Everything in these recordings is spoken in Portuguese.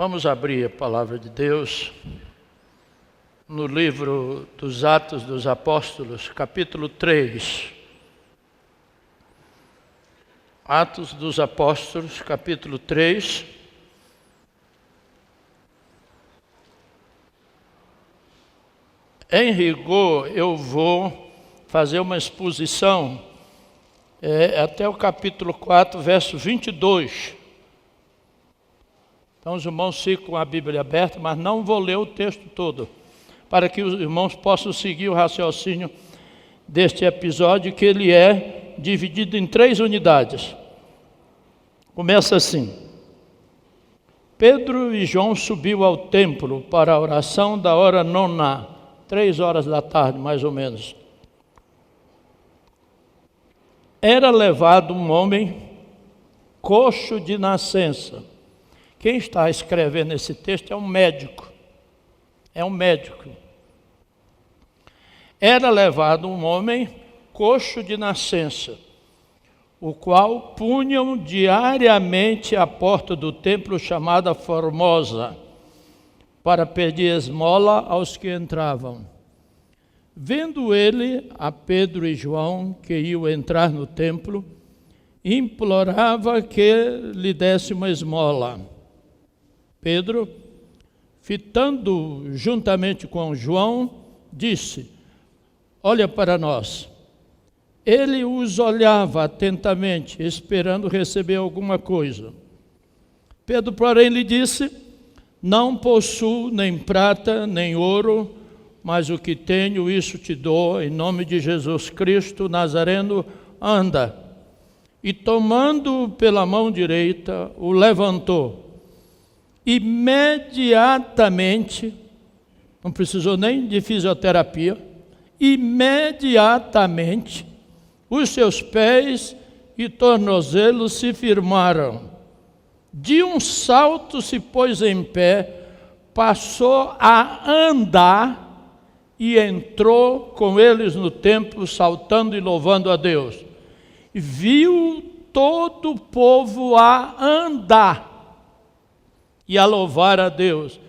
Vamos abrir a palavra de Deus no livro dos Atos dos Apóstolos, capítulo 3. Atos dos Apóstolos, capítulo 3. Em rigor, eu vou fazer uma exposição até o capítulo 4, verso 22. Então os irmãos ficam com a Bíblia aberta, mas não vou ler o texto todo, para que os irmãos possam seguir o raciocínio deste episódio, que ele é dividido em 3 unidades. Começa assim: Pedro e João subiu ao templo para a oração da hora nona, 3 horas da tarde, mais ou menos. Era levado um homem coxo de nascença. Quem está escrevendo esse texto é um médico. Era levado um homem coxo de nascença, o qual punham diariamente à porta do templo chamada Formosa, para pedir esmola aos que entravam. Vendo ele a Pedro e João, que iam entrar no templo, implorava que lhe desse uma esmola. Pedro, fitando juntamente com João, disse: olha para nós. Ele os olhava atentamente, esperando receber alguma coisa. Pedro, porém, lhe disse: não possuo nem prata, nem ouro, mas o que tenho, isso te dou, em nome de Jesus Cristo Nazareno, anda. E tomando-o pela mão direita, o levantou. Imediatamente, não precisou nem de fisioterapia, imediatamente os seus pés e tornozelos se firmaram. De um salto se pôs em pé, passou a andar e entrou com eles no templo, saltando e louvando a Deus. Viu todo o povo a andar e a louvar a Deus,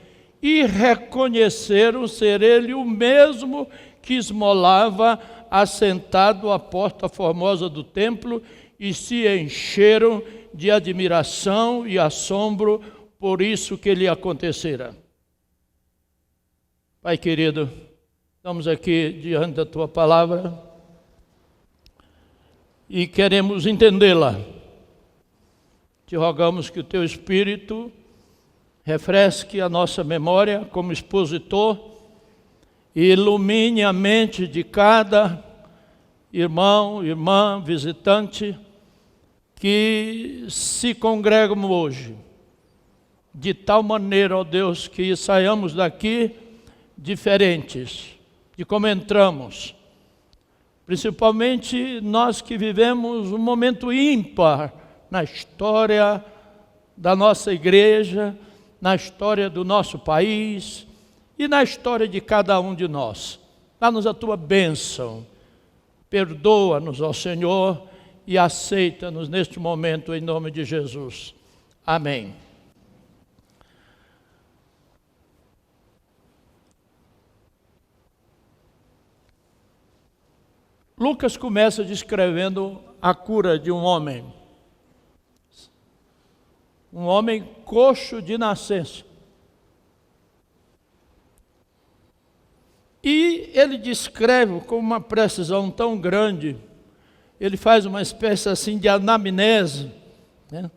e reconheceram ser ele o mesmo que esmolava assentado à porta formosa do templo, e se encheram de admiração e assombro por isso que lhe acontecera. Pai querido, estamos aqui diante da Tua palavra e queremos entendê-la. Te rogamos que o Teu Espírito refresque a nossa memória como expositor e ilumine a mente de cada irmão, irmã, visitante que se congregam hoje, de tal maneira, ó Deus, que saiamos daqui diferentes de como entramos, principalmente nós que vivemos um momento ímpar na história da nossa igreja, na história do nosso país e na história de cada um de nós. Dá-nos a Tua bênção, perdoa-nos, ó Senhor, e aceita-nos neste momento, em nome de Jesus. Amém. Lucas começa descrevendo a cura de um homem coxo de nascença. E ele descreve com uma precisão tão grande, ele faz uma espécie assim de anamnese, né?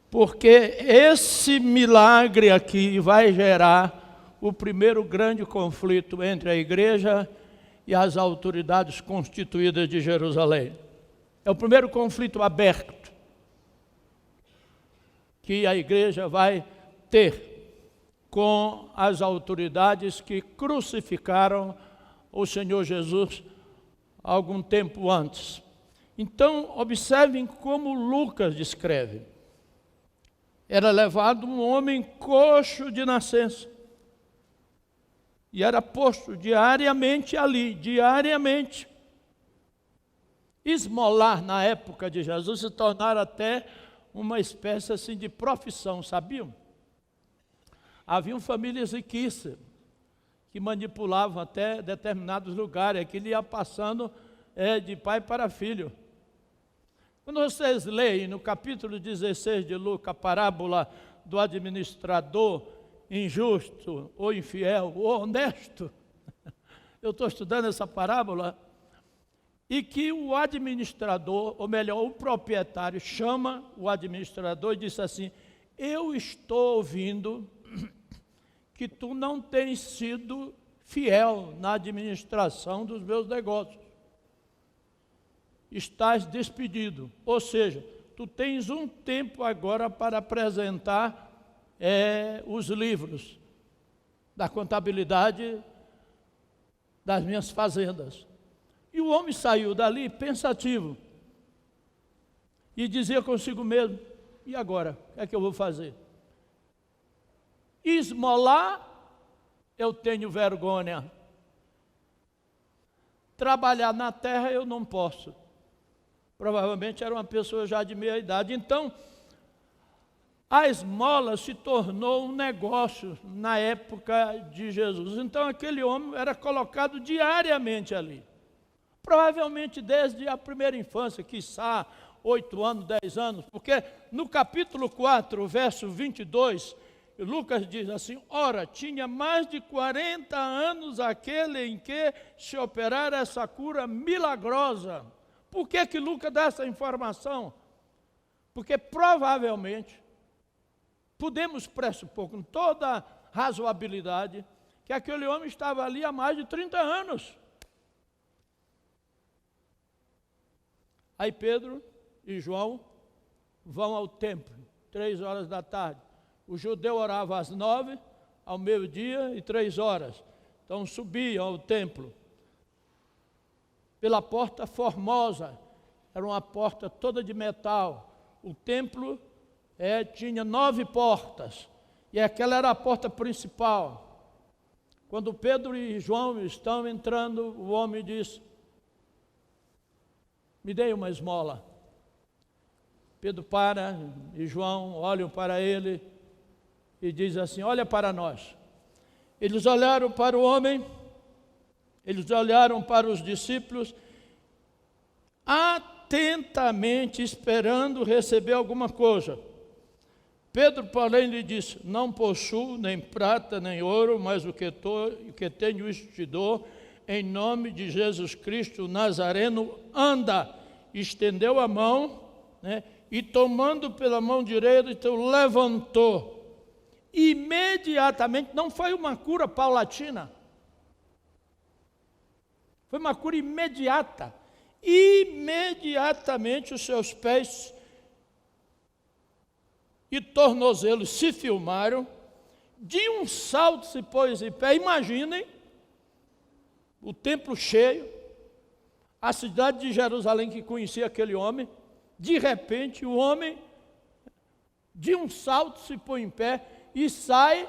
Porque esse milagre aqui vai gerar o primeiro grande conflito entre a igreja e as autoridades constituídas de Jerusalém. É o primeiro conflito aberto que a igreja vai ter com as autoridades que crucificaram o Senhor Jesus algum tempo antes. Então, observem como Lucas descreve. Era levado um homem coxo de nascença, e era posto diariamente ali, diariamente. Esmolar na época de Jesus se tornara até uma espécie assim de profissão, sabiam? Haviam famílias riquíssimas que manipulavam até determinados lugares, aquilo ia passando de pai para filho. Quando vocês leem no capítulo 16 de Lucas, a parábola do administrador injusto, ou infiel, ou honesto, eu estou estudando essa parábola, e que o administrador, ou melhor, o proprietário, chama o administrador e diz assim: eu estou ouvindo que tu não tens sido fiel na administração dos meus negócios. Estás despedido. Ou seja, tu tens um tempo agora para apresentar os livros da contabilidade das minhas fazendas. E o homem saiu dali pensativo e dizia consigo mesmo: e agora? O que é que eu vou fazer? Esmolar, eu tenho vergonha. Trabalhar na terra eu não posso. Provavelmente era uma pessoa já de meia idade. Então, a esmola se tornou um negócio na época de Jesus. Então, aquele homem era colocado diariamente ali. Provavelmente desde a primeira infância, quiçá 8 anos, 10 anos, porque no capítulo 4, verso 22, Lucas diz assim: ora, tinha mais de 40 anos aquele em que se operara essa cura milagrosa. Por que Lucas dá essa informação? Porque provavelmente, podemos pressupor com toda razoabilidade, que aquele homem estava ali há mais de 30 anos. Aí Pedro e João vão ao templo, 3 horas da tarde. O judeu orava às 9, ao meio-dia e 3 horas. Então subiam ao templo pela porta formosa, era uma porta toda de metal. O templo tinha 9 portas, e aquela era a porta principal. Quando Pedro e João estão entrando, o homem diz: me dê uma esmola. Pedro para, e João olham para ele e diz assim: olha para nós. Eles olharam para o homem, eles olharam para os discípulos, atentamente esperando receber alguma coisa. Pedro, porém, lhe disse: não possuo nem prata nem ouro, mas o que tenho isto te dou. Em nome de Jesus Cristo Nazareno, anda. Estendeu a mão, e tomando pela mão direita, então levantou. Imediatamente, não foi uma cura paulatina, foi uma cura imediata. Imediatamente os seus pés e tornozelos se firmaram, de um salto se pôs em pé. Imaginem o templo cheio, a cidade de Jerusalém que conhecia aquele homem. De repente o homem, de um salto, se põe em pé e sai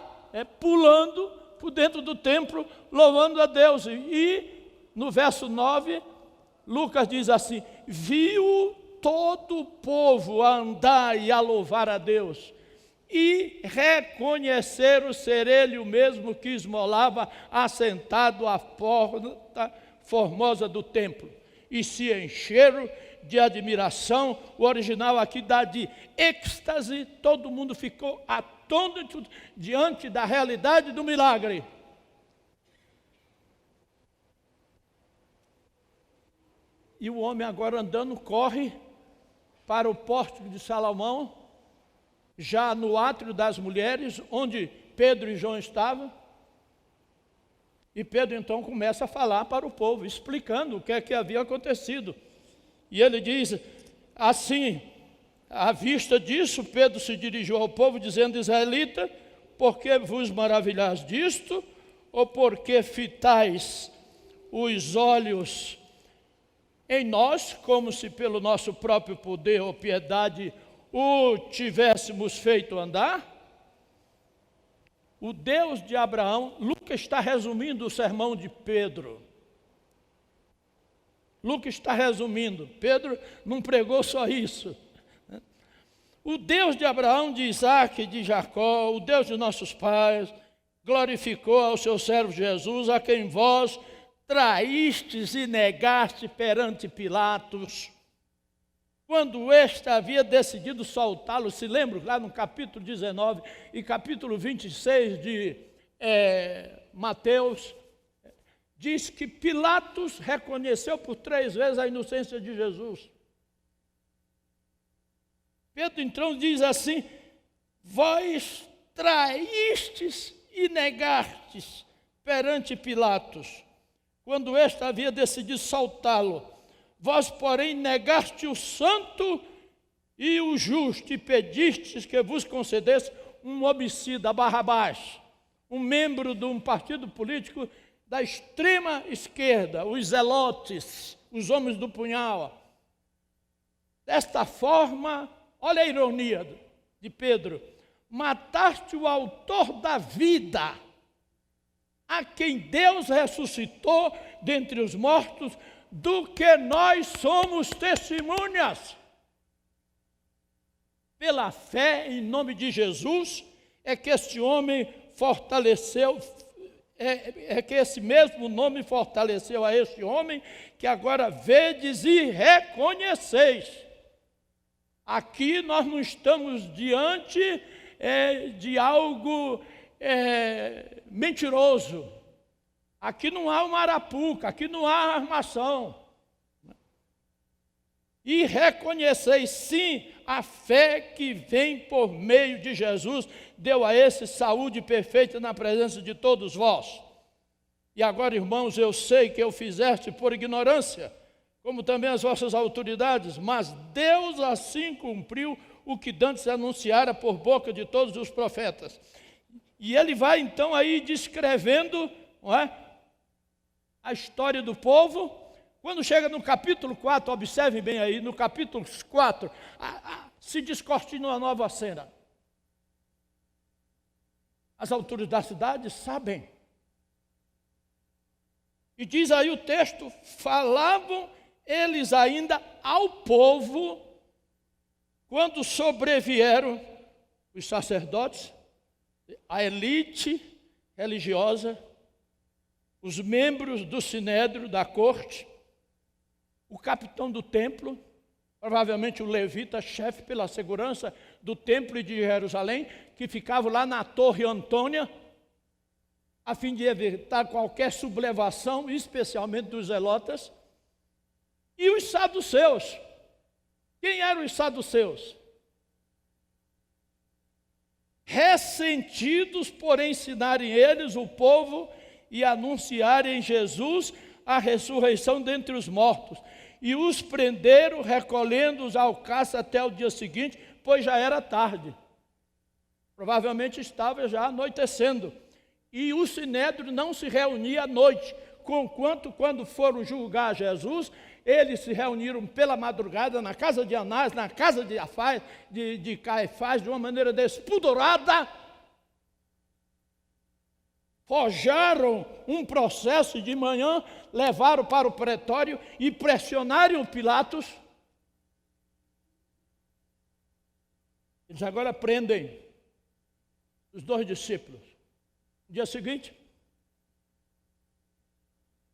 pulando por dentro do templo, louvando a Deus. E no verso 9, Lucas diz assim: viu todo o povo a andar e a louvar a Deus, e reconheceram ser ele o mesmo que esmolava assentado à porta formosa do templo, e se encheram de admiração. O original aqui dá de êxtase. Todo mundo ficou atônito diante da realidade do milagre. E o homem agora andando corre para o pórtico de Salomão, já no átrio das mulheres, onde Pedro e João estavam. E Pedro então começa a falar para o povo, explicando o que é que havia acontecido. E ele diz assim: à vista disso, Pedro se dirigiu ao povo, dizendo: israelita, por que vos maravilhais disto? Ou por que fitais os olhos em nós, como se pelo nosso próprio poder ou piedade o tivéssemos feito andar? O Deus de Abraão, Lucas está resumindo o sermão de Pedro. Lucas está resumindo. Pedro não pregou só isso. O Deus de Abraão, de Isaque e de Jacó, o Deus de nossos pais, glorificou ao seu servo Jesus, a quem vós traístes e negaste perante Pilatos, quando este havia decidido soltá-lo. Se lembram, lá no capítulo 19 e capítulo 26 de Mateus, diz que Pilatos reconheceu por 3 vezes a inocência de Jesus. Pedro então diz assim: vós traístes e negastes perante Pilatos, quando este havia decidido soltá-lo. Vós, porém, negaste o santo e o justo, e pedistes que vos concedesse um homicida, Barrabás, um membro de um partido político da extrema esquerda, os zelotes, os homens do punhal. Desta forma, olha a ironia de Pedro: mataste o autor da vida, a quem Deus ressuscitou dentre os mortos, do que nós somos testemunhas. Pela fé em nome de Jesus é que este homem fortaleceu, é que esse mesmo nome fortaleceu a este homem, que agora vedes e reconheceis. Aqui nós não estamos diante de algo mentiroso. Aqui não há uma arapuca, aqui não há armação. E reconheceis sim a fé que vem por meio de Jesus, deu a esse saúde perfeita na presença de todos vós. E agora, irmãos, eu sei que eu fizeste por ignorância, como também as vossas autoridades, mas Deus assim cumpriu o que dantes anunciara por boca de todos os profetas. E ele vai então aí descrevendo, não é, a história do povo. Quando chega no capítulo 4, observem bem aí, no capítulo 4, se descortina uma nova cena. As autoridades da cidade sabem. E diz aí o texto: falavam eles ainda ao povo, quando sobrevieram os sacerdotes, a elite religiosa, os membros do sinédrio, da corte, o capitão do templo, provavelmente o levita, chefe pela segurança do templo de Jerusalém, que ficava lá na Torre Antônia, a fim de evitar qualquer sublevação, especialmente dos zelotas, e os saduceus. Quem eram os saduceus? Ressentidos por ensinarem eles, o povo, e anunciarem Jesus a ressurreição dentre os mortos. E os prenderam, recolhendo-os ao caça até o dia seguinte, pois já era tarde. Provavelmente estava já anoitecendo. E o sinédrio não se reunia à noite, conquanto quando foram julgar Jesus, eles se reuniram pela madrugada na casa de Anás, na casa de Caifás, de uma maneira despudorada. Forjaram um processo de manhã, levaram para o pretório e pressionaram Pilatos. Eles agora prendem os 2 discípulos. No dia seguinte,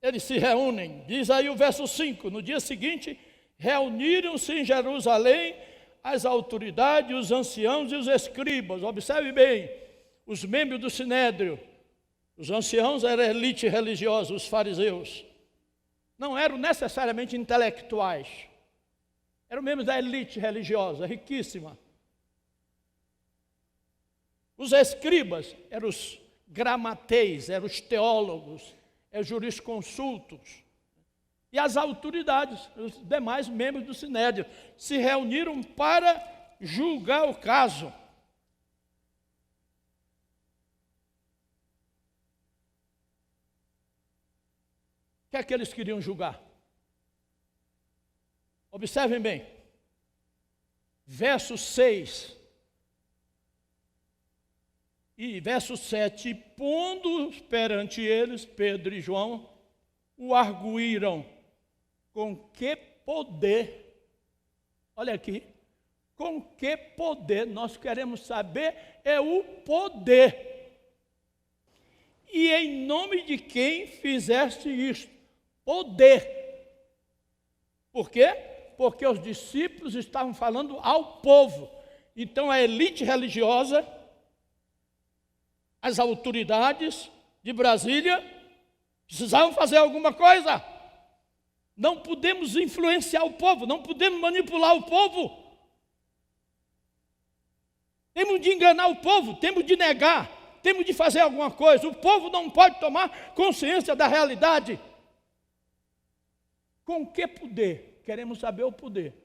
eles se reúnem. Diz aí o verso 5. No dia seguinte, reuniram-se em Jerusalém as autoridades, os anciãos e os escribas. Observe bem, os membros do sinédrio. Os anciãos eram a elite religiosa, os fariseus. Não eram necessariamente intelectuais. Eram membros da elite religiosa, riquíssima. Os escribas eram os gramateis, eram os teólogos, eram os jurisconsultos. E as autoridades, os demais membros do sinédrio, se reuniram para julgar o caso. O que é que eles queriam julgar? Observem bem. Verso 6 e verso 7. E pondo-os perante eles, Pedro e João, o arguíram. Com que poder? Olha aqui. Com que poder? Nós queremos saber é o poder. E em nome de quem fizeste isto? Poder. Por quê? Porque os discípulos estavam falando ao povo. Então a elite religiosa, as autoridades de Brasília, precisavam fazer alguma coisa. Não podemos influenciar o povo, não podemos manipular o povo. Temos de enganar o povo, temos de negar, temos de fazer alguma coisa. O povo não pode tomar consciência da realidade. Com que poder? Queremos saber o poder.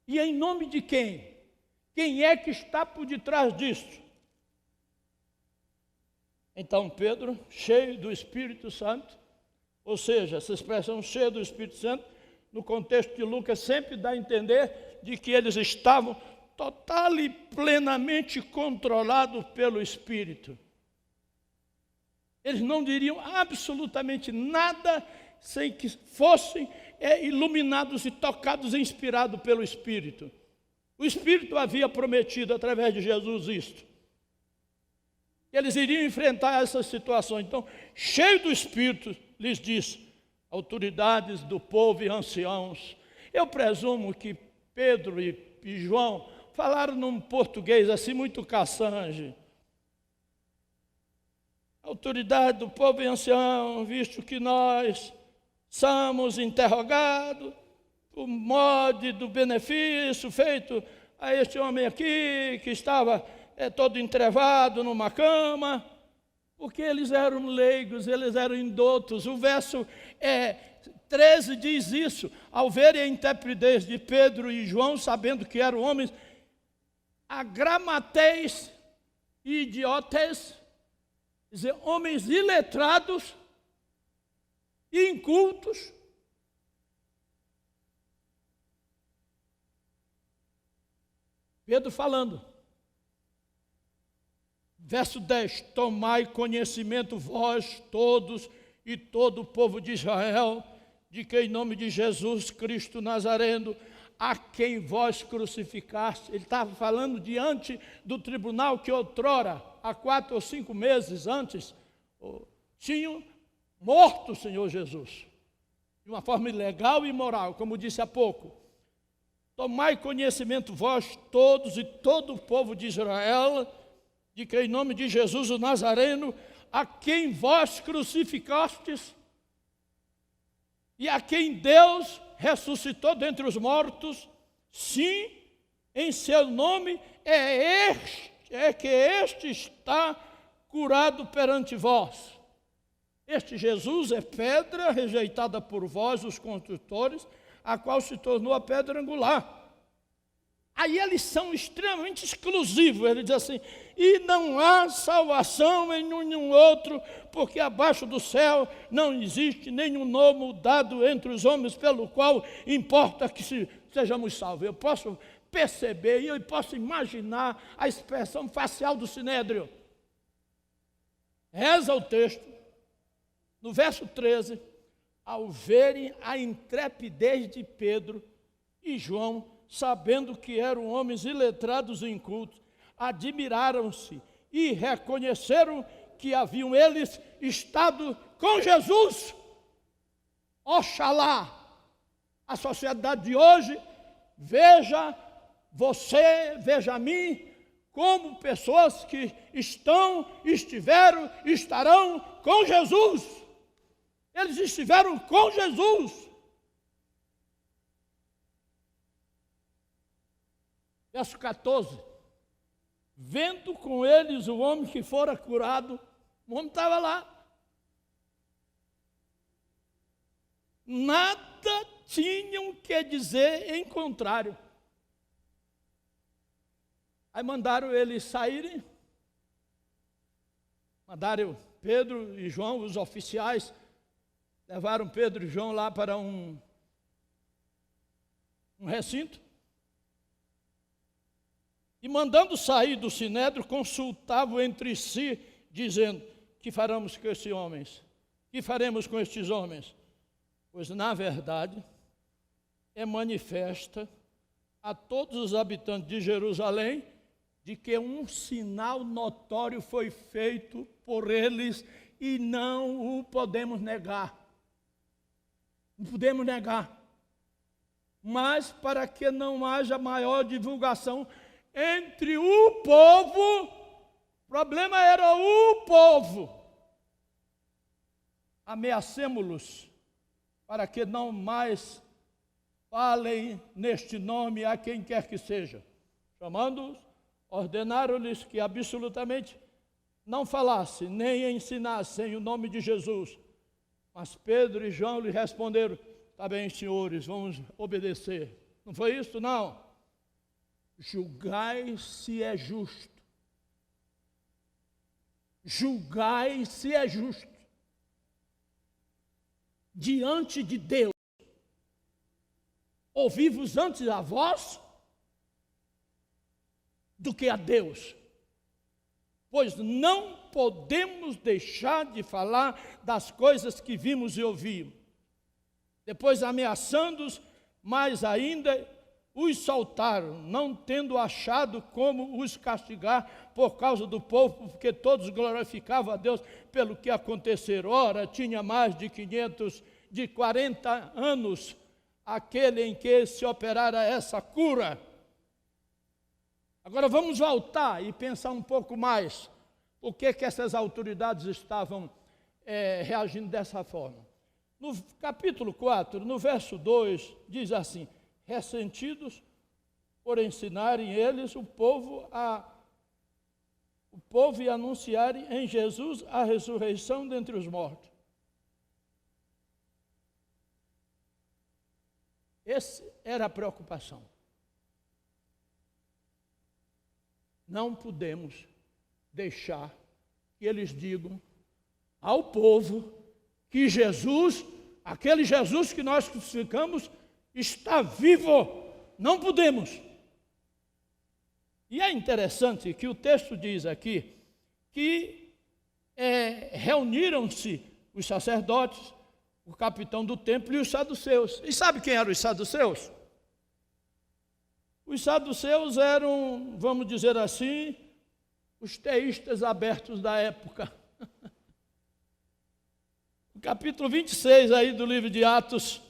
E em nome de quem? Quem é que está por detrás disso? Então Pedro, cheio do Espírito Santo, ou seja, essa expressão cheia do Espírito Santo, no contexto de Lucas, sempre dá a entender de que eles estavam total e plenamente controlados pelo Espírito. Eles não diriam absolutamente nada sem que fossem iluminados e tocados e inspirados pelo Espírito. O Espírito havia prometido através de Jesus isto. Eles iriam enfrentar essas situações. Então, cheio do Espírito, lhes disse, autoridades do povo e anciãos. Eu presumo que Pedro e João falaram num português assim muito caçange. Autoridade do povo e ancião, visto que nós somos interrogados por modo do benefício feito a este homem aqui, que estava todo entrevado numa cama, porque eles eram leigos, eles eram indoutos. O verso 13 diz isso: ao verem a intrepidez de Pedro e João, sabendo que eram homens agramateis e idiotes, quer dizer, homens iletrados e incultos, Pedro falando, verso 10, tomai conhecimento vós todos e todo o povo de Israel, de que em nome de Jesus Cristo Nazareno, a quem vós crucificaste. Ele estava falando diante do tribunal que outrora, há 4 ou 5 meses antes, tinham morto o Senhor Jesus, de uma forma ilegal e imoral, como disse há pouco. Tomai conhecimento vós todos e todo o povo de Israel, de que em nome de Jesus o Nazareno, a quem vós crucificastes, e a quem Deus ressuscitou dentre os mortos, sim, em seu nome é que este está curado perante vós. Este Jesus é pedra rejeitada por vós, os construtores, a qual se tornou a pedra angular. Aí eles são extremamente exclusivos. Ele diz assim, e não há salvação em nenhum outro, porque abaixo do céu não existe nenhum nome dado entre os homens, pelo qual importa que sejamos salvos. Eu posso perceber e eu posso imaginar a expressão facial do Sinédrio. Reza o texto, no verso 13, ao verem a intrepidez de Pedro e João, sabendo que eram homens iletrados e incultos, admiraram-se e reconheceram que haviam eles estado com Jesus. Oxalá a sociedade de hoje veja você, veja a mim, como pessoas que estiveram, estarão com Jesus. Eles estiveram com Jesus. Verso 14, vendo com eles o homem que fora curado, o homem estava lá. Nada tinham que dizer em contrário. Aí mandaram eles saírem, mandaram Pedro e João, os oficiais, levaram Pedro e João lá para um recinto, e mandando sair do sinédrio, consultavam entre si, dizendo, que faremos com estes homens? Que faremos com estes homens? Pois, na verdade, é manifesta a todos os habitantes de Jerusalém de que um sinal notório foi feito por eles e não o podemos negar. Não podemos negar. Mas para que não haja maior divulgação entre o povo, o problema era o povo. Ameacemo-los para que não mais falem neste nome a quem quer que seja. Chamando-os, ordenaram-lhes que absolutamente não falasse nem ensinassem o nome de Jesus. Mas Pedro e João lhe responderam: está bem, senhores, vamos obedecer. Não foi isso, não. Julgai se é justo. Julgai se é justo. Diante de Deus. Ouvi-vos antes a vós do que a Deus. Pois não podemos deixar de falar das coisas que vimos e ouvimos. Depois, ameaçando-os, mais ainda, os soltaram, não tendo achado como os castigar por causa do povo, porque todos glorificavam a Deus pelo que aconteceu. Ora, tinha mais de 40 anos aquele em que se operara essa cura. Agora vamos voltar e pensar um pouco mais por que essas autoridades estavam reagindo dessa forma. No capítulo 4, no verso 2, diz assim: ressentidos por ensinarem eles o povo e anunciarem em Jesus a ressurreição dentre os mortos. Essa era a preocupação. Não podemos deixar que eles digam ao povo que Jesus, aquele Jesus que nós crucificamos, está vivo. Não podemos. E é interessante que o texto diz aqui que reuniram-se os sacerdotes, o capitão do templo e os saduceus. E sabe quem eram os saduceus? Os saduceus eram, vamos dizer assim, os teístas abertos da época. No capítulo 26 aí do livro de Atos,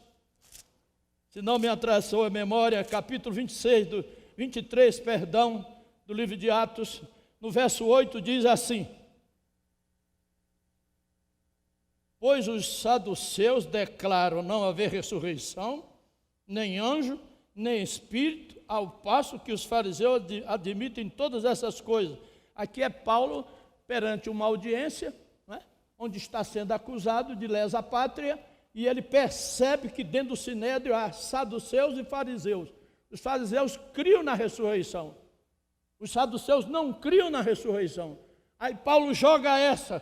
se não me atrasou a memória, capítulo 23, do livro de Atos, no verso 8 diz assim: pois os saduceus declaram não haver ressurreição, nem anjo, nem espírito, ao passo que os fariseus admitem todas essas coisas. Aqui é Paulo perante uma audiência, né, onde está sendo acusado de lesa pátria, e ele percebe que dentro do sinédrio há saduceus e fariseus. Os fariseus criam na ressurreição. Os saduceus não criam na ressurreição. Aí Paulo joga essa.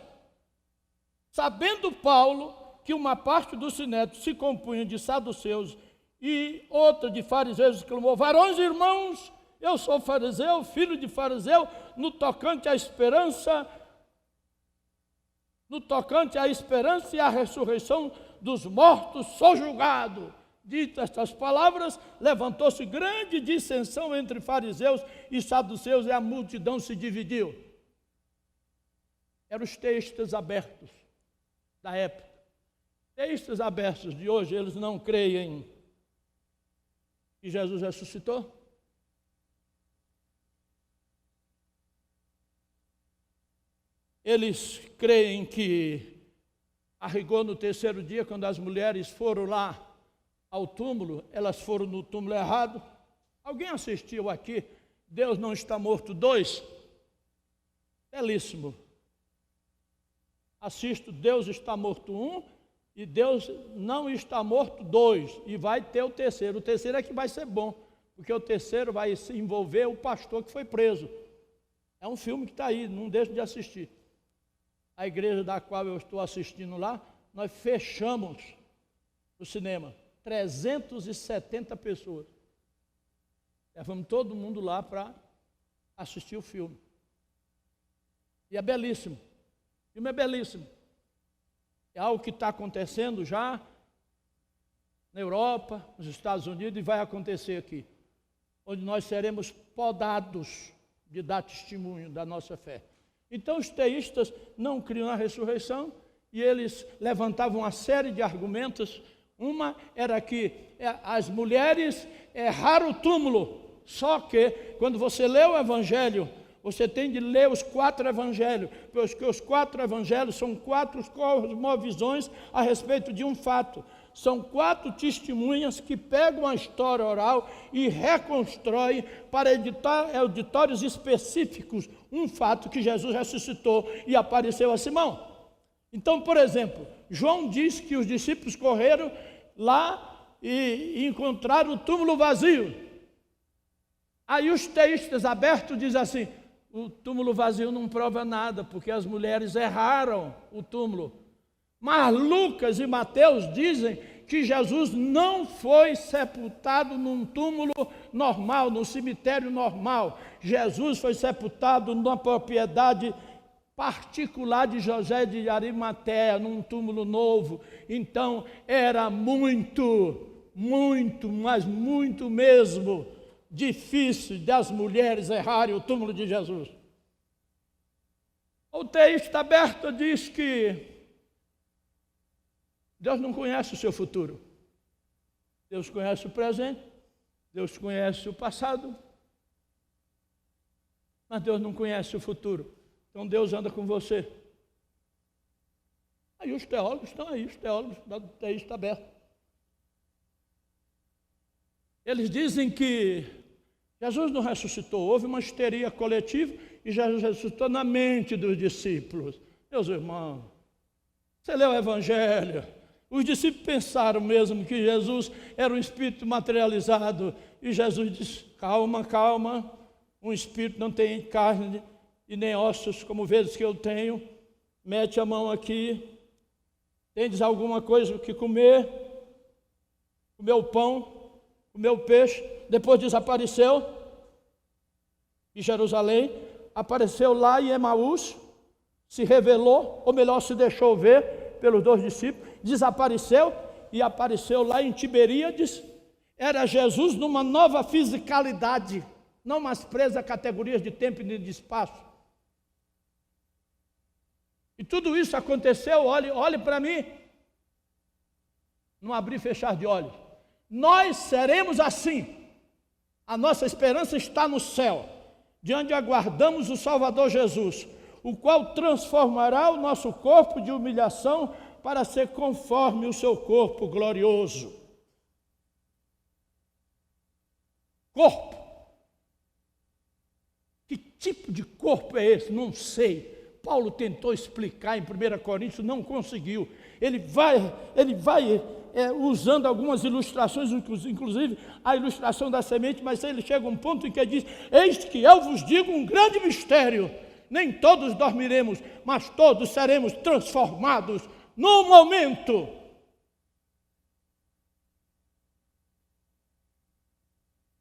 Sabendo Paulo que uma parte do sinédrio se compunha de saduceus e outra de fariseus, exclamou: varões e irmãos, eu sou fariseu, filho de fariseu, no tocante à esperança e à ressurreição dos mortos, sou julgado. Dito estas palavras, levantou-se grande dissensão entre fariseus e saduceus, e a multidão se dividiu. Eram os textos abertos da época. Textos abertos de hoje, eles não creem que Jesus ressuscitou? Eles creem que a rigor no terceiro dia, quando as mulheres foram lá ao túmulo, elas foram no túmulo errado. Alguém assistiu aqui Deus Não Está Morto 2? Belíssimo. Assisto Deus Está Morto 1 e Deus Não Está Morto 2. E vai ter o terceiro. O terceiro é que vai ser bom, porque o terceiro vai se envolver o pastor que foi preso. É um filme que está aí, não deixe de assistir. A igreja da qual eu estou assistindo lá, nós fechamos o cinema. 370 pessoas. Levamos todo mundo lá para assistir o filme. E é belíssimo. O filme é belíssimo. É algo que está acontecendo já na Europa, nos Estados Unidos, e vai acontecer aqui, onde nós seremos podados de dar testemunho da nossa fé. Então os teístas não criam a ressurreição, e eles levantavam uma série de argumentos. Uma era que as mulheres erraram o túmulo, só que quando você lê o Evangelho, você tem de ler os 4 evangelhos, porque os 4 evangelhos são 4 cosmovisões a respeito de um fato. São 4 testemunhas que pegam a história oral e reconstroem para auditórios específicos um fato que Jesus ressuscitou e apareceu a Simão. Então, por exemplo, João diz que os discípulos correram lá e encontraram o túmulo vazio. Aí os teístas abertos dizem assim: o túmulo vazio não prova nada, porque as mulheres erraram o túmulo. Mas Lucas e Mateus dizem que Jesus não foi sepultado num túmulo normal, num cemitério normal. Jesus foi sepultado numa propriedade particular de José de Arimateia, num túmulo novo. Então era muito, mas muito mesmo difícil das mulheres errarem o túmulo de Jesus. O teísta aberto diz que Deus não conhece o seu futuro. Deus conhece o presente, Deus conhece o passado, mas Deus não conhece o futuro. Então Deus anda com você. Aí os teólogos estão aí, os teólogos do teísta aberto. Eles dizem que Jesus não ressuscitou, houve uma histeria coletiva e Jesus ressuscitou na mente dos discípulos. Meus irmãos, você lê o Evangelho, os discípulos pensaram mesmo que Jesus era um espírito materializado, e Jesus disse: calma, calma, um espírito não tem carne e nem ossos como vês que eu tenho. Mete a mão aqui, tendes alguma coisa que comer? Comeu pão, comeu peixe, depois desapareceu de Jerusalém, apareceu lá em Emaús, se revelou, ou melhor, se deixou ver pelos 2 discípulos, desapareceu e apareceu lá em Tiberíades. Era Jesus numa nova fisicalidade, não mais preso a categorias de tempo e de espaço. E tudo isso aconteceu, olhe para mim, não abrir e fechar de olhos. Nós seremos assim. A nossa esperança está no céu, de onde aguardamos o Salvador Jesus, o qual transformará o nosso corpo de humilhação para ser conforme o seu corpo glorioso. Corpo. Que tipo de corpo é esse? Não sei. Paulo tentou explicar em 1 Coríntios, não conseguiu. Ele vai usando algumas ilustrações, inclusive a ilustração da semente, mas ele chega a um ponto em que ele diz: eis que eu vos digo um grande mistério, nem todos dormiremos, mas todos seremos transformados no momento.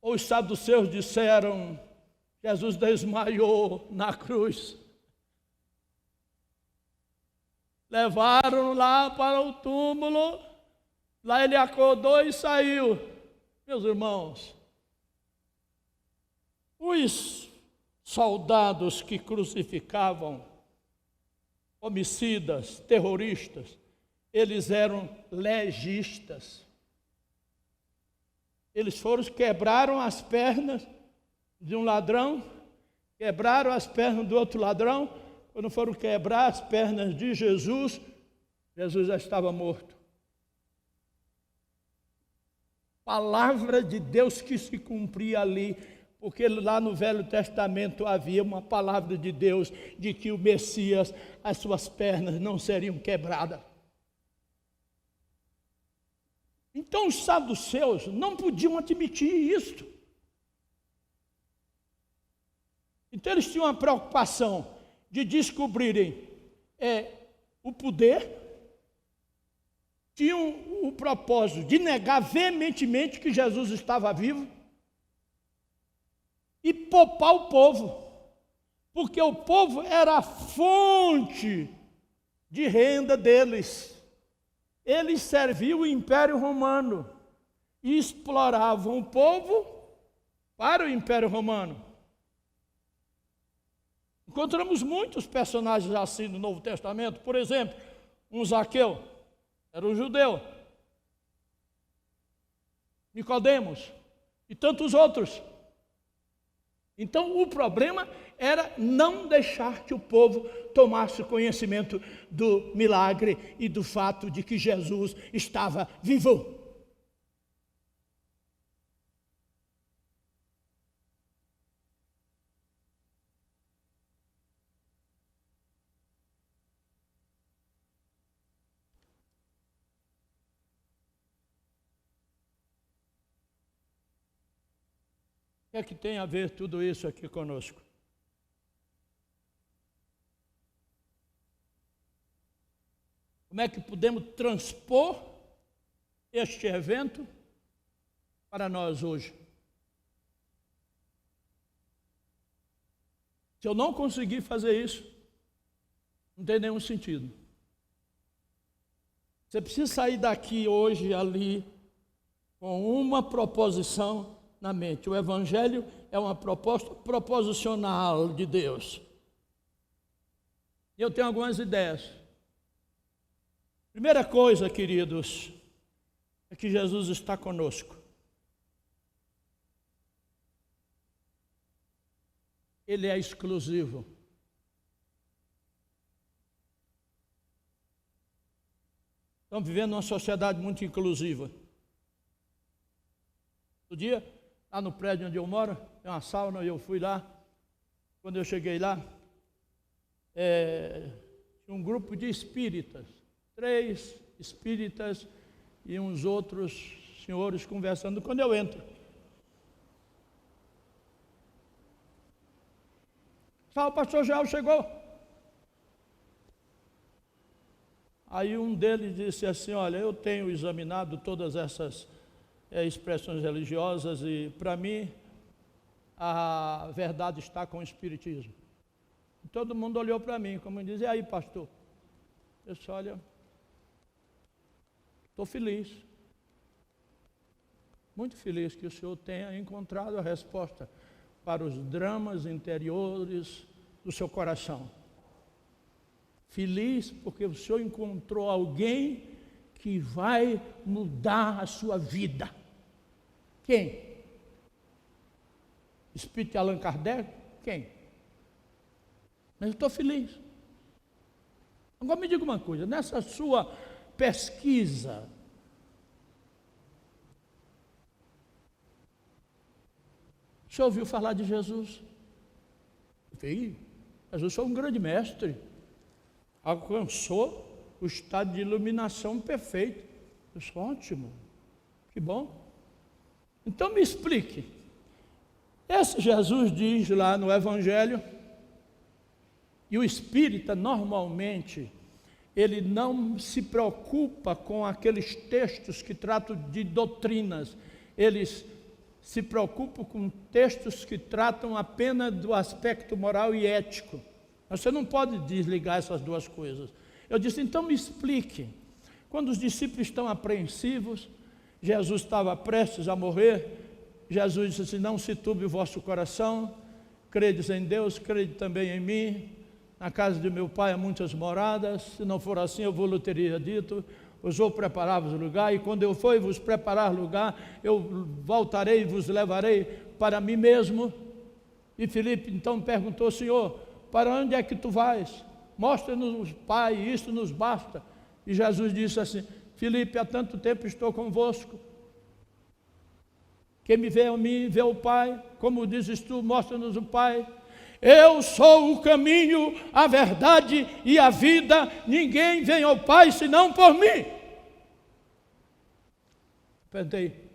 Os saduceus disseram: Jesus desmaiou na cruz. Levaram lá para o túmulo, lá ele acordou e saiu. Meus irmãos, os soldados que crucificavam homicidas, terroristas, eles eram legistas. Eles quebraram as pernas de um ladrão, quebraram as pernas do outro ladrão. Quando foram quebrar as pernas de Jesus, Jesus já estava morto. Palavra de Deus que se cumpria ali, porque lá no Velho Testamento havia uma palavra de Deus de que o Messias, as suas pernas não seriam quebradas. Então os saduceus não podiam admitir isto. Então eles tinham uma preocupação de descobrirem o poder, tinham o propósito de negar veementemente que Jesus estava vivo e poupar o povo, porque o povo era a fonte de renda deles. Eles serviam o Império Romano, e exploravam o povo para o Império Romano. Encontramos muitos personagens assim no Novo Testamento. Por exemplo, um Zaqueu, era um judeu. Nicodemos e tantos outros. Então, o problema era não deixar que o povo tomasse conhecimento do milagre e do fato de que Jesus estava vivo. O que é que tem a ver tudo isso aqui conosco? Como é que podemos transpor este evento para nós hoje? Se eu não conseguir fazer isso, não tem nenhum sentido. Você precisa sair daqui hoje, ali, com uma proposição na mente. O Evangelho é uma proposta proposicional de Deus. E eu tenho algumas ideias. Primeira coisa, queridos, é que Jesus está conosco. Ele é exclusivo. Estamos vivendo uma sociedade muito inclusiva. Outro dia, lá no prédio onde eu moro, tem uma sauna, e eu fui lá. Quando eu cheguei lá, tinha um grupo de espíritas, 3 espíritas e uns outros senhores conversando. Quando eu entro, o pastor Joel chegou. Aí um deles disse assim: olha, eu tenho examinado todas essas expressões religiosas e, para mim, a verdade está com o Espiritismo. E todo mundo olhou para mim, como diz: e aí, pastor? Eu disse: olha, estou feliz, muito feliz que o senhor tenha encontrado a resposta para os dramas interiores do seu coração. Feliz porque o senhor encontrou alguém que vai mudar a sua vida. Quem? Espírito de Allan Kardec? Quem? Mas eu estou feliz. Agora me diga uma coisa, nessa sua pesquisa, o senhor ouviu falar de Jesus? Sim, Jesus foi um grande mestre, alcançou o estado de iluminação perfeito. Isso é ótimo, que bom. Então me explique, esse Jesus diz lá no Evangelho, e o espírita normalmente, ele não se preocupa com aqueles textos que tratam de doutrinas, eles se preocupam com textos que tratam apenas do aspecto moral e ético. Você não pode desligar essas duas coisas. Eu disse: então me explique, quando os discípulos estão apreensivos, Jesus estava prestes a morrer, Jesus disse assim: não se turbe o vosso coração, credes em Deus, crede também em mim, na casa de meu pai há muitas moradas, se não for assim eu vou teria dito, vos vou preparar-vos lugar, e quando eu for vos preparar lugar, eu voltarei e vos levarei para mim mesmo. E Filipe então perguntou: Senhor, para onde é que tu vais? Mostra-nos, Pai, isso nos basta. E Jesus disse assim: Filipe, há tanto tempo estou convosco, quem me vê a mim, vê o Pai, como dizes tu, mostra-nos o Pai. Eu sou o caminho, a verdade e a vida, ninguém vem ao Pai senão por mim. Perguntei: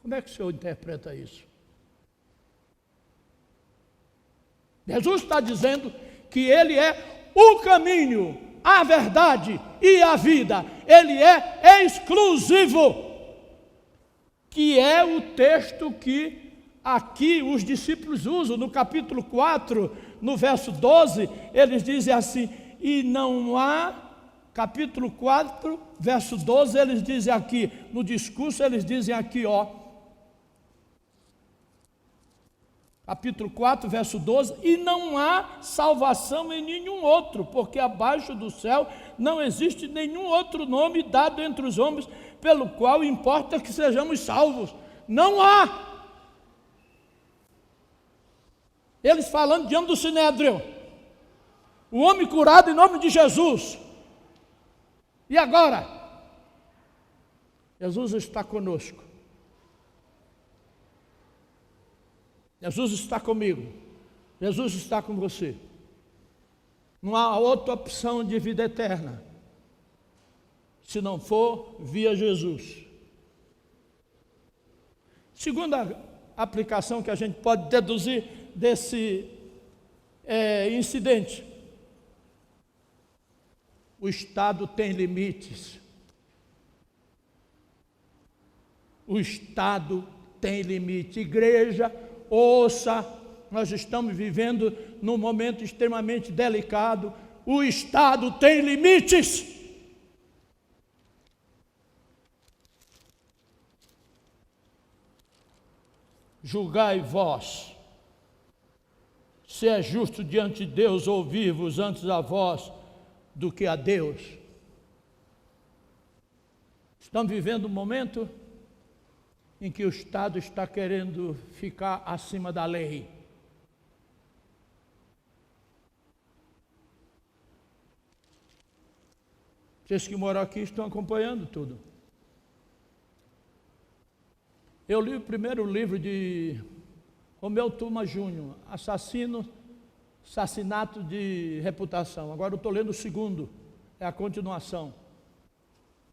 como é que o senhor interpreta isso? Jesus está dizendo que Ele é o caminho, a verdade e a vida. Ele é exclusivo, que é o texto que aqui os discípulos usam. No capítulo 4, no verso 12, eles dizem assim: e não há capítulo 4, verso 12, eles dizem aqui, no discurso eles dizem aqui, capítulo 4, verso 12, e não há salvação em nenhum outro, porque abaixo do céu não existe nenhum outro nome dado entre os homens, pelo qual importa que sejamos salvos. Não há. Eles falando diante do Sinédrio, o homem curado em nome de Jesus. E agora? Jesus está conosco. Jesus está comigo. Jesus está com você. Não há outra opção de vida eterna, se não for via Jesus. Segunda aplicação que a gente pode deduzir desse incidente: o Estado tem limites. O Estado tem limite. Igreja, ouça, nós estamos vivendo num momento extremamente delicado. O Estado tem limites. Julgai vós, se é justo diante de Deus ouvir-vos antes a vós do que a Deus. Estamos vivendo um momento em que o Estado está querendo ficar acima da lei. Vocês que moram aqui estão acompanhando tudo. Eu li o primeiro livro de Romeu Tuma Júnior, Assassinato de Reputação. Agora eu estou lendo o segundo, é a continuação.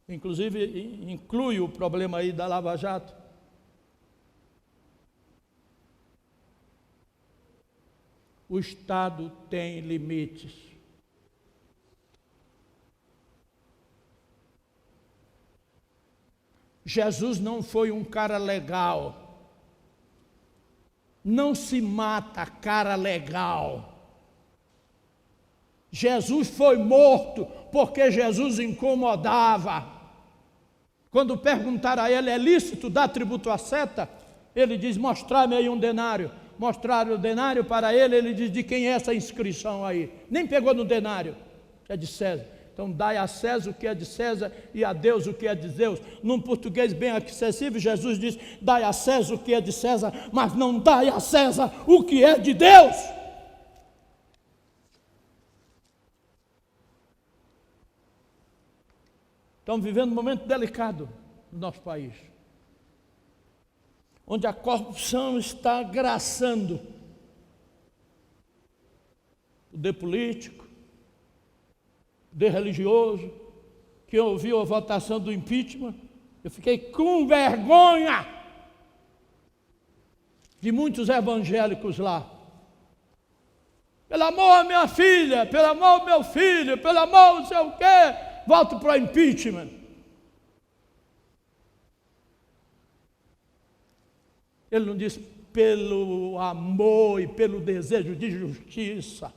Inclusive inclui o problema aí da Lava Jato. O Estado tem limites. Jesus não foi um cara legal. Não se mata cara legal. Jesus foi morto porque Jesus incomodava. Quando perguntaram a ele, é lícito dar tributo à seta? Ele diz, mostrai-me aí um denário. Mostraram o denário para ele, ele diz, de quem é essa inscrição aí? Nem pegou no denário, é de César. Então dai a César o que é de César e a Deus o que é de Deus. Num português bem acessível, Jesus diz, dai a César o que é de César, mas não dai a César o que é de Deus. Estamos vivendo um momento delicado no nosso país, onde a corrupção está graçando. O poder político, o poder religioso, que ouviu a votação do impeachment, eu fiquei com vergonha de muitos evangélicos lá. Pelo amor, minha filha, pelo amor, meu filho, pelo amor, não sei o quê, volto para o impeachment. Ele não disse pelo amor e pelo desejo de justiça,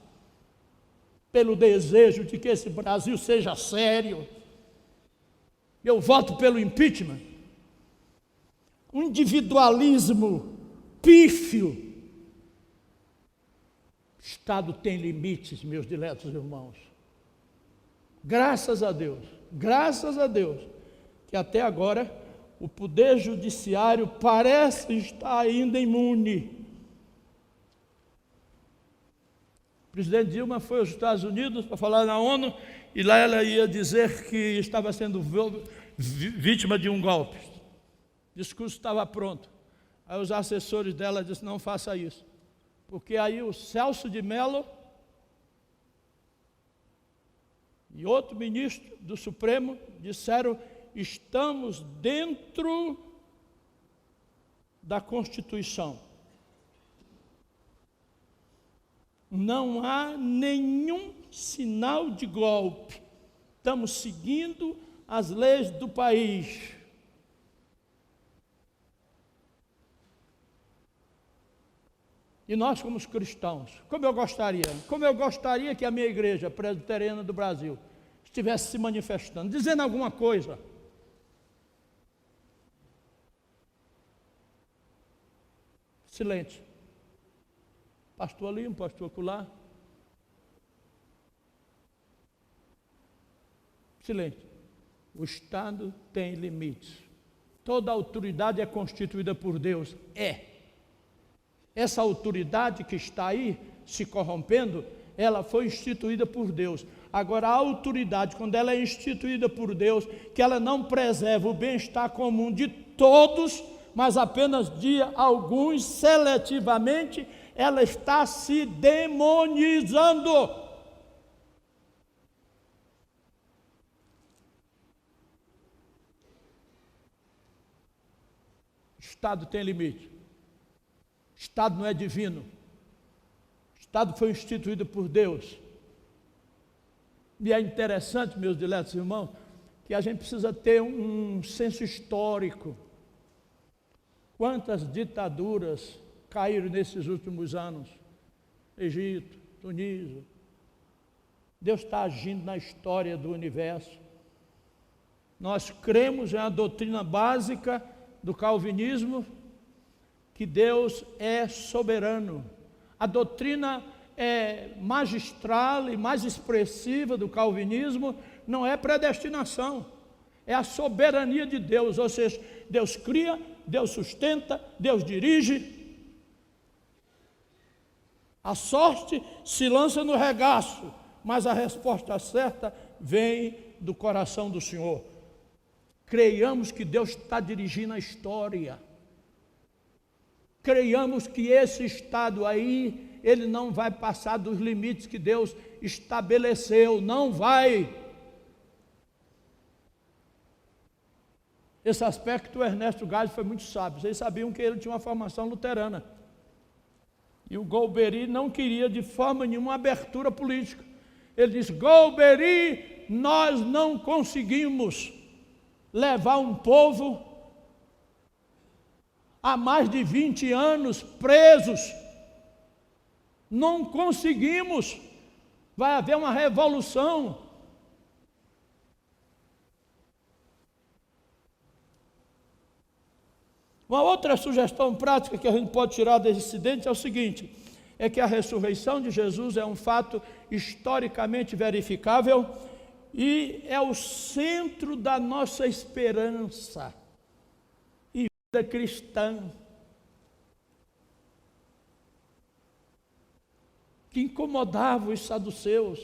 pelo desejo de que esse Brasil seja sério. Eu voto pelo impeachment. Um individualismo pífio. O Estado tem limites, meus diletos irmãos. Graças a Deus, que até agora o poder judiciário parece estar ainda imune. O presidente Dilma foi aos Estados Unidos para falar na ONU, e lá ela ia dizer que estava sendo vítima de um golpe. O discurso estava pronto. Aí os assessores dela disseram, não faça isso. Porque aí o Celso de Mello e outro ministro do Supremo disseram, estamos dentro da Constituição. Não há nenhum sinal de golpe. Estamos seguindo as leis do país. E nós, como cristãos, como eu gostaria que a minha igreja presbiteriana do Brasil estivesse se manifestando, dizendo alguma coisa. Silêncio. Pastor ali, um pastor acolá. Silêncio. O Estado tem limites. Toda autoridade é constituída por Deus. Essa autoridade que está aí se corrompendo, ela foi instituída por Deus. Agora, a autoridade, quando ela é instituída por Deus, que ela não preserva o bem-estar comum de todos, mas apenas de alguns, seletivamente, ela está se demonizando. Estado tem limite. Estado não é divino. Estado foi instituído por Deus. E é interessante, meus diletos irmãos, que a gente precisa ter um senso histórico. Quantas ditaduras caíram nesses últimos anos? Egito, Tunísia. Deus está agindo na história do universo. Nós cremos na doutrina básica do calvinismo, que Deus é soberano. A doutrina magistral e mais expressiva do calvinismo não é predestinação, é a soberania de Deus, ou seja, Deus cria, Deus sustenta, Deus dirige. A sorte se lança no regaço, mas a resposta certa vem do coração do Senhor. Creiamos que Deus está dirigindo a história. Creiamos que esse estado aí, ele não vai passar dos limites que Deus estabeleceu, não vai. Esse aspecto o Ernesto Gades foi muito sábio. Vocês sabiam que ele tinha uma formação luterana. E o Golbery não queria de forma nenhuma abertura política. Ele disse: Golbery, nós não conseguimos levar um povo há mais de 20 anos presos. Não conseguimos. Vai haver uma revolução. Uma outra sugestão prática que a gente pode tirar desse incidente é o seguinte: é que a ressurreição de Jesus é um fato historicamente verificável e é o centro da nossa esperança e vida cristã, que incomodava os saduceus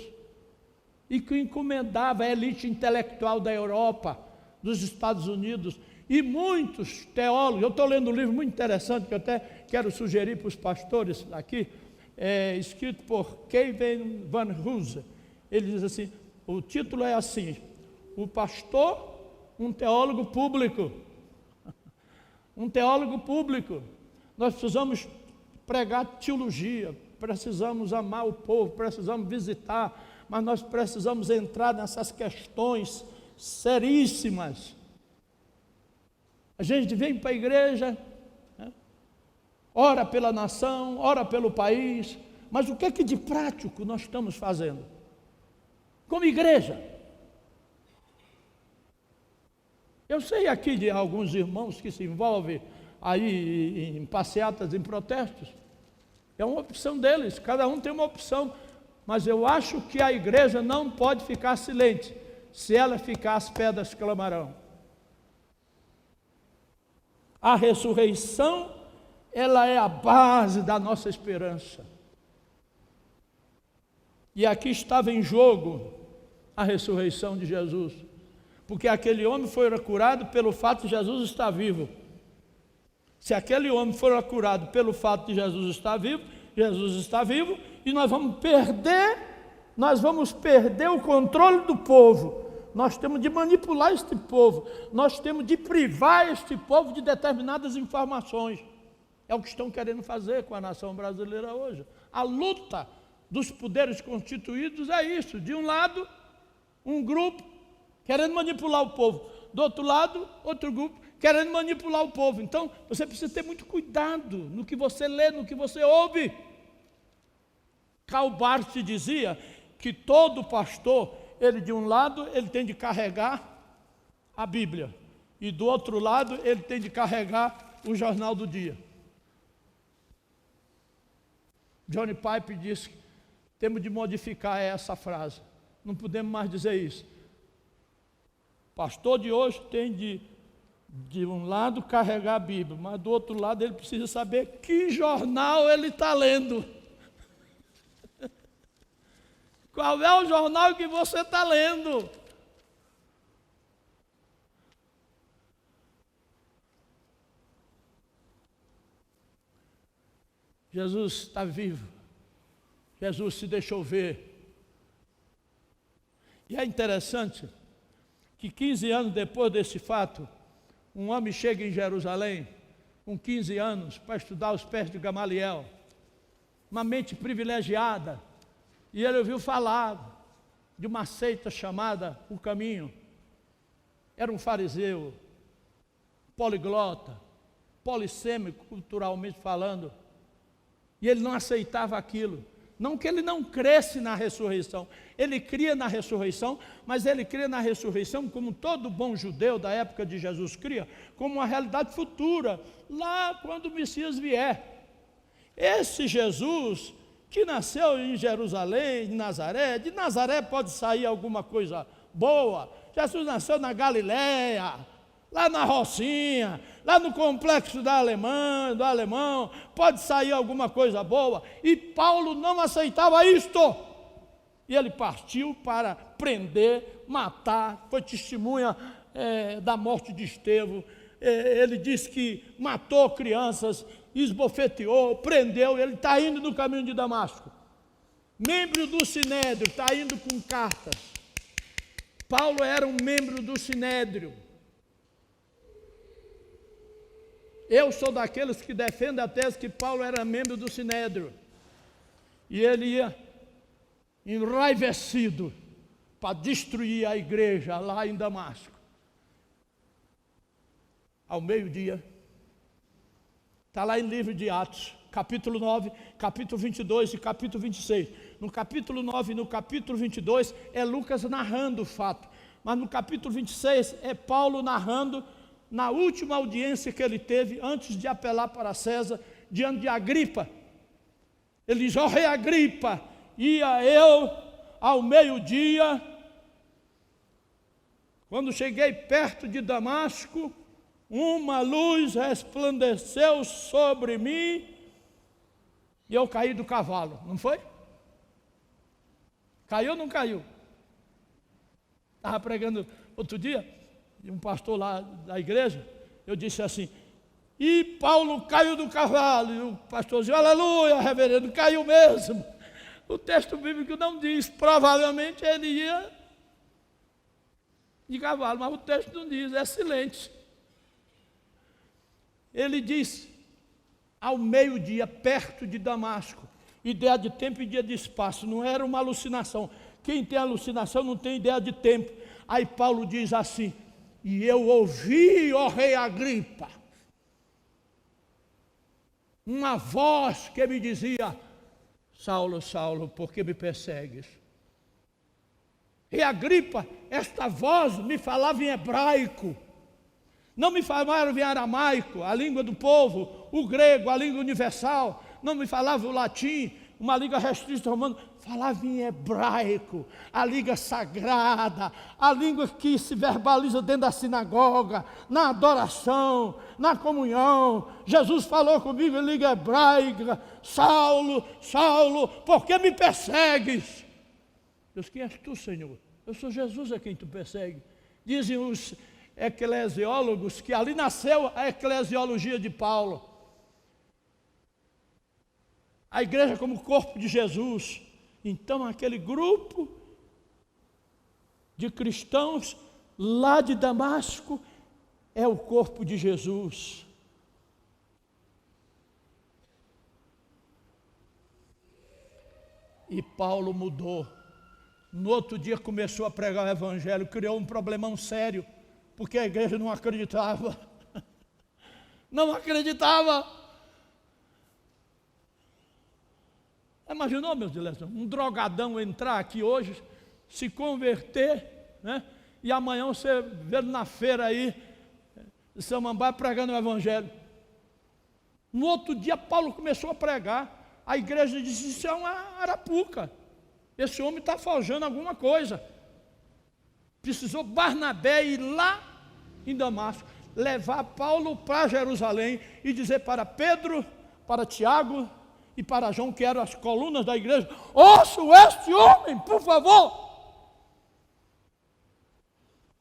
e que encomendava a elite intelectual da Europa, dos Estados Unidos, e muitos teólogos. Eu estou lendo um livro muito interessante que eu até quero sugerir para os pastores aqui, escrito por Kevin Van Hooser. Ele diz assim, o título é assim: o pastor, um teólogo público. Um teólogo público. Nós precisamos pregar teologia, precisamos amar o povo, precisamos visitar, mas nós precisamos entrar nessas questões seríssimas. A gente vem para a igreja, né? Ora pela nação, ora pelo país, mas o que é que de prático nós estamos fazendo? Como igreja. Eu sei aqui de alguns irmãos que se envolvem aí em passeatas, em protestos. É uma opção deles, cada um tem uma opção. Mas eu acho que a igreja não pode ficar silente. Se ela ficar, as pedras clamarão. A ressurreição, ela é a base da nossa esperança. E aqui estava em jogo a ressurreição de Jesus, porque aquele homem foi curado pelo fato de Jesus estar vivo. Se aquele homem for curado pelo fato de Jesus está vivo e nós vamos perder o controle do povo. Nós temos de manipular este povo, nós temos de privar este povo de determinadas informações. É o que estão querendo fazer com a nação brasileira hoje. A luta dos poderes constituídos é isso: de um lado, um grupo querendo manipular o povo, do outro lado, outro grupo querendo manipular o povo. Então, você precisa ter muito cuidado no que você lê, no que você ouve. Karl Barth dizia que todo pastor ele de um lado, ele tem de carregar a Bíblia, e do outro lado, ele tem de carregar o jornal do dia. Johnny Pipe disse que temos de modificar essa frase. Não podemos mais dizer isso. O pastor de hoje tem de um lado carregar a Bíblia, mas do outro lado ele precisa saber que jornal ele está lendo. Qual é o jornal que você está lendo? Jesus está vivo. Jesus se deixou ver. E é interessante que 15 anos depois desse fato, um homem chega em Jerusalém, com 15 anos, para estudar os pés de Gamaliel, uma mente privilegiada, e ele ouviu falar de uma seita chamada O Caminho. Era um fariseu, poliglota, polissêmico, culturalmente falando, e ele não aceitava aquilo. Não que ele não cresce na ressurreição, ele cria na ressurreição, mas ele cria na ressurreição como todo bom judeu da época de Jesus cria, como uma realidade futura, lá quando o Messias vier. Esse Jesus que nasceu em Jerusalém, em Nazaré, de Nazaré pode sair alguma coisa boa. Jesus nasceu na Galileia, lá na Rocinha, lá no complexo do Alemão, pode sair alguma coisa boa, e Paulo não aceitava isto, e ele partiu para prender, matar, foi testemunha da morte de Estevão, ele disse que matou crianças, esbofeteou, prendeu, ele está indo no caminho de Damasco, membro do Sinédrio, está indo com cartas. Paulo era um membro do Sinédrio. Eu sou daqueles que defendem a tese que Paulo era membro do Sinédrio. E ele ia enraivecido para destruir a igreja lá em Damasco. Ao meio-dia, está lá em livro de Atos, capítulo 9, capítulo 22 e capítulo 26. No capítulo 9 e no capítulo 22 é Lucas narrando o fato. Mas no capítulo 26 é Paulo narrando na última audiência que ele teve, antes de apelar para César, diante de Agripa. Ele diz: ó rei Agripa, ia eu ao meio-dia, quando cheguei perto de Damasco, uma luz resplandeceu sobre mim, e eu caí do cavalo, não foi? Caiu ou não caiu? Estava pregando outro dia, e um pastor lá da igreja, eu disse assim, e Paulo caiu do cavalo, e o pastor disse, aleluia, reverendo, caiu mesmo. O texto bíblico não diz, provavelmente ele ia de cavalo, mas o texto não diz, é silente. Ele diz, ao meio-dia, perto de Damasco, ideia de tempo e dia de espaço, não era uma alucinação. Quem tem alucinação não tem ideia de tempo. Aí Paulo diz assim, e eu ouvi, ó rei Agripa, uma voz que me dizia, Saulo, Saulo, por que me persegues? Rei Agripa, esta voz me falava em hebraico, não me falava em aramaico, a língua do povo, o grego, a língua universal, não me falava o latim, uma língua restrita romana, falava em hebraico, a língua sagrada, a língua que se verbaliza dentro da sinagoga, na adoração, na comunhão. Jesus falou comigo em língua hebraica, Saulo, Saulo, por que me persegues? Deus, quem és tu, Senhor? Eu sou Jesus a quem tu persegue. Dizem os eclesiólogos que ali nasceu a eclesiologia de Paulo. A igreja como corpo de Jesus. Então aquele grupo de cristãos lá de Damasco é o corpo de Jesus. E Paulo mudou. No outro dia começou a pregar o evangelho, criou um problemão sério, porque a igreja não acreditava. Não acreditava. Imaginou, meus diletos, um drogadão entrar aqui hoje se converter, né? E amanhã você vê na feira aí, Samambaia pregando o evangelho. No outro dia Paulo começou a pregar, a igreja disse, isso é uma arapuca, esse homem está forjando alguma coisa. Precisou Barnabé ir lá em Damasco, levar Paulo para Jerusalém e dizer para Pedro, para Tiago e para João, que eram as colunas da igreja, ouçam este homem, por favor.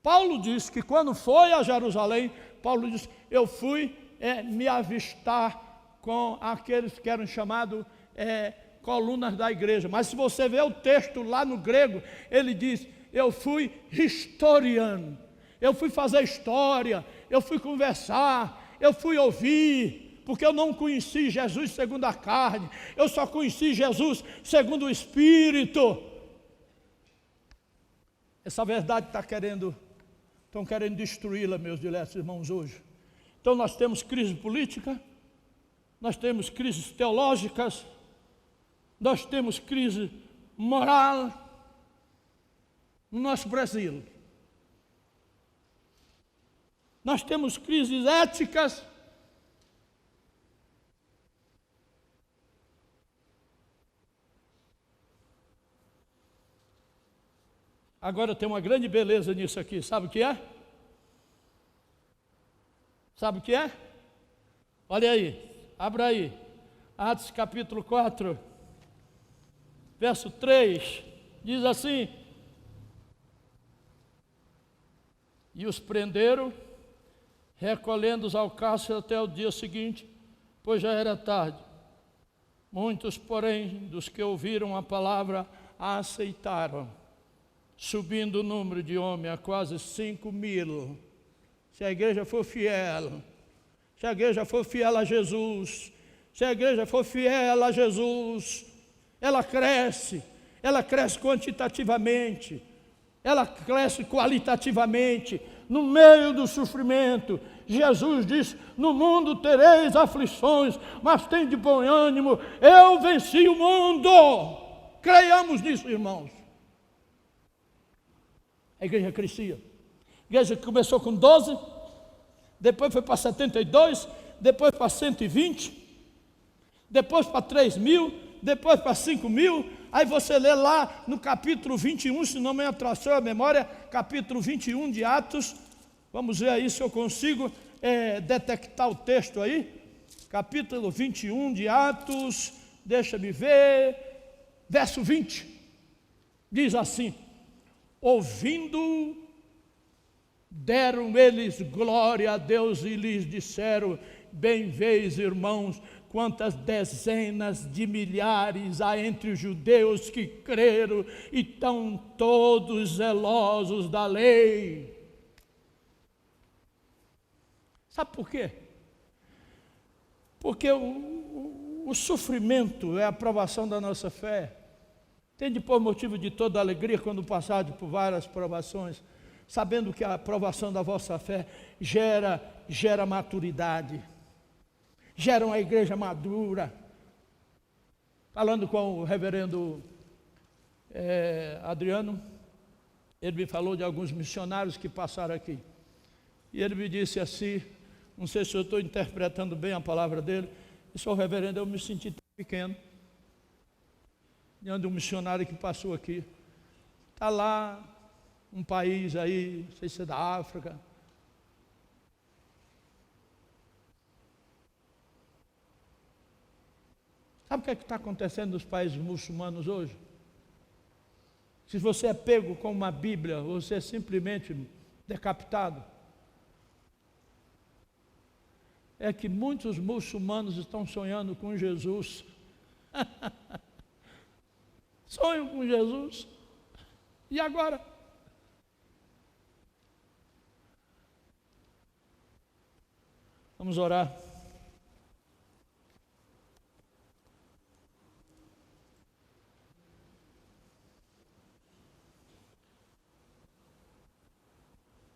Paulo disse que quando foi a Jerusalém, Paulo disse, eu fui me avistar com aqueles que eram chamados colunas da igreja. Mas se você vê o texto lá no grego, ele diz, eu fui historiando, eu fui fazer história, eu fui conversar, eu fui ouvir, porque eu não conheci Jesus segundo a carne, eu só conheci Jesus segundo o Espírito. Essa verdade estão querendo destruí-la, meus diletos irmãos, hoje. Então nós temos crise política, nós temos crises teológicas, nós temos crise moral no nosso Brasil. Nós temos crises éticas. Agora tem uma grande beleza nisso aqui, sabe o que é? Sabe o que é? Olha aí, abra aí, Atos capítulo 4, verso 3, diz assim, e os prenderam, recolhendo-os ao cárcere até o dia seguinte, pois já era tarde. Muitos, porém, dos que ouviram a palavra, a aceitaram, subindo o número de homens a quase 5.000. Se a igreja for fiel, se a igreja for fiel a Jesus, se a igreja for fiel a Jesus, ela cresce quantitativamente, ela cresce qualitativamente. No meio do sofrimento, Jesus disse, no mundo tereis aflições, mas tem de bom ânimo, eu venci o mundo. Creiamos nisso, irmãos. A igreja crescia. A igreja começou com 12, depois foi para 72, depois para 120, depois para 3.000, depois para 5.000. Aí você lê lá no capítulo 21, se não me atrasou a memória, capítulo 21 de Atos. Vamos ver aí se eu consigo detectar o texto aí. Capítulo 21 de Atos, deixa-me ver, verso 20. Diz assim, ouvindo, deram eles glória a Deus e lhes disseram, bem vês, irmãos, quantas dezenas de milhares há entre os judeus que creram e estão todos zelosos da lei. Sabe por quê? Porque o sofrimento é a provação da nossa fé. Tende por motivo de toda alegria quando passardes por várias provações, sabendo que a provação da vossa fé gera maturidade, gera uma igreja madura. Falando com o reverendo Adriano, ele me falou de alguns missionários que passaram aqui. E ele me disse assim, não sei se eu estou interpretando bem a palavra dele, disse, reverendo, eu me senti tão pequeno diante de um missionário que passou aqui. Está lá, um país aí, não sei se é da África. Sabe o que é que está acontecendo nos países muçulmanos hoje? Se você é pego com uma Bíblia, você é simplesmente decapitado. É que muitos muçulmanos estão sonhando com Jesus. Sonham com Jesus. E agora? Vamos orar.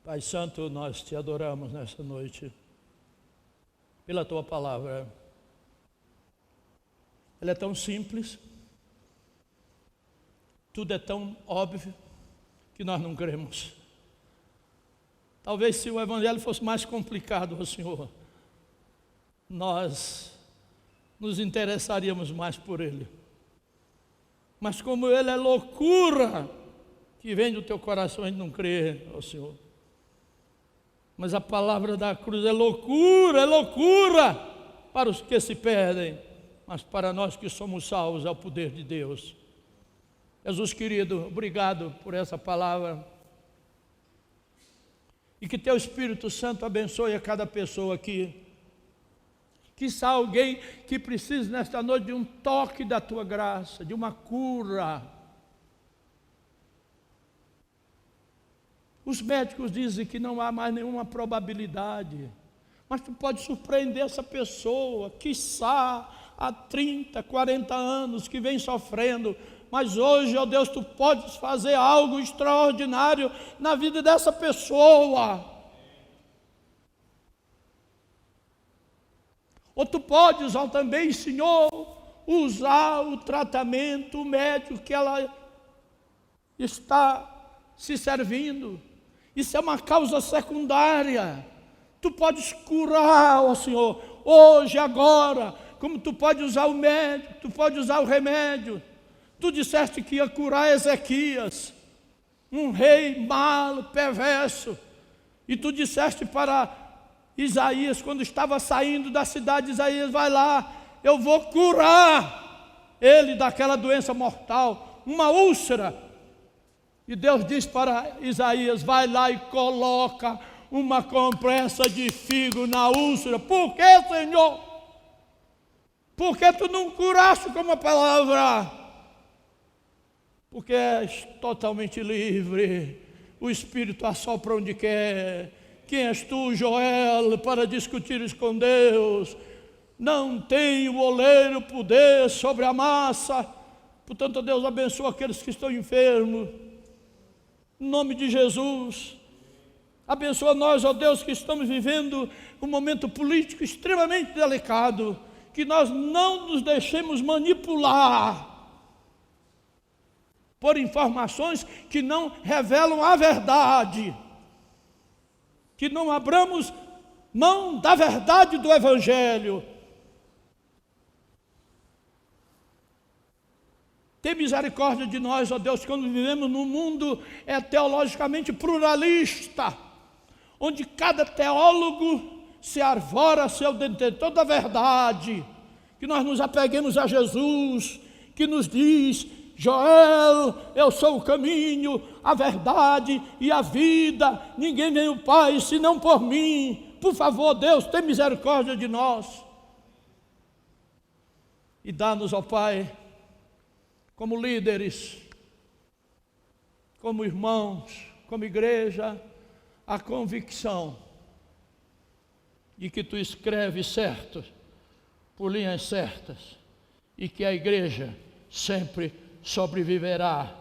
Pai Santo, nós te adoramos nesta noite pela tua palavra. Ela é tão simples, tudo é tão óbvio, que nós não cremos. Talvez se o evangelho fosse mais complicado, ó Senhor, nós nos interessaríamos mais por ele. Mas como ele é loucura, que vem do teu coração, a gente não crê, ó Senhor. Mas a palavra da cruz é loucura para os que se perdem, mas para nós que somos salvos é o poder de Deus. Jesus querido, obrigado por essa palavra. E que teu Espírito Santo abençoe a cada pessoa aqui. Quizá alguém que precise nesta noite de um toque da tua graça, de uma cura. Os médicos dizem que não há mais nenhuma probabilidade, mas tu pode surpreender essa pessoa, quiçá há 30, 40 anos que vem sofrendo, mas hoje, ó Deus, tu podes fazer algo extraordinário na vida dessa pessoa. Ou tu podes, ó também, Senhor, usar o tratamento médico que ela está se servindo. Isso é uma causa secundária. Tu podes curar, ó Senhor, hoje, agora, como tu pode usar o médico, tu pode usar o remédio. Tu disseste que ia curar Ezequias, um rei malo, perverso. E tu disseste para Isaías, quando estava saindo da cidade, Isaías, vai lá, eu vou curar ele daquela doença mortal, uma úlcera. E Deus diz para Isaías, vai lá e coloca uma compressa de figo na úlcera. Por que, Senhor? Por que tu não curaste com uma palavra? Porque és totalmente livre, o Espírito assopra onde quer. Quem és tu, Joel, para discutires com Deus? Não tem o oleiro poder sobre a massa. Portanto, Deus abençoa aqueles que estão enfermos, em nome de Jesus. Abençoa nós, ó Deus, que estamos vivendo um momento político extremamente delicado, que nós não nos deixemos manipular por informações que não revelam a verdade, que não abramos mão da verdade do Evangelho. Tem misericórdia de nós, ó Deus, quando vivemos num mundo teologicamente pluralista, onde cada teólogo se arvora a seu detentor da verdade, que nós nos apeguemos a Jesus, que nos diz, Joel, eu sou o caminho, a verdade e a vida, ninguém vem ao Pai senão por mim. Por favor, Deus, tem misericórdia de nós. E dá-nos, ó Pai, como líderes, como irmãos, como igreja, a convicção de que tu escreves certo, por linhas certas, e que a igreja sempre sobreviverá,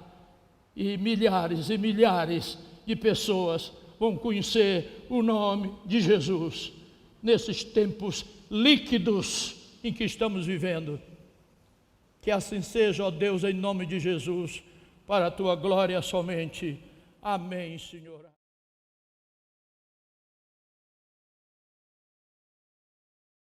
e milhares de pessoas vão conhecer o nome de Jesus nesses tempos líquidos em que estamos vivendo. Que assim seja, ó Deus, em nome de Jesus, para a tua glória somente. Amém, Senhor.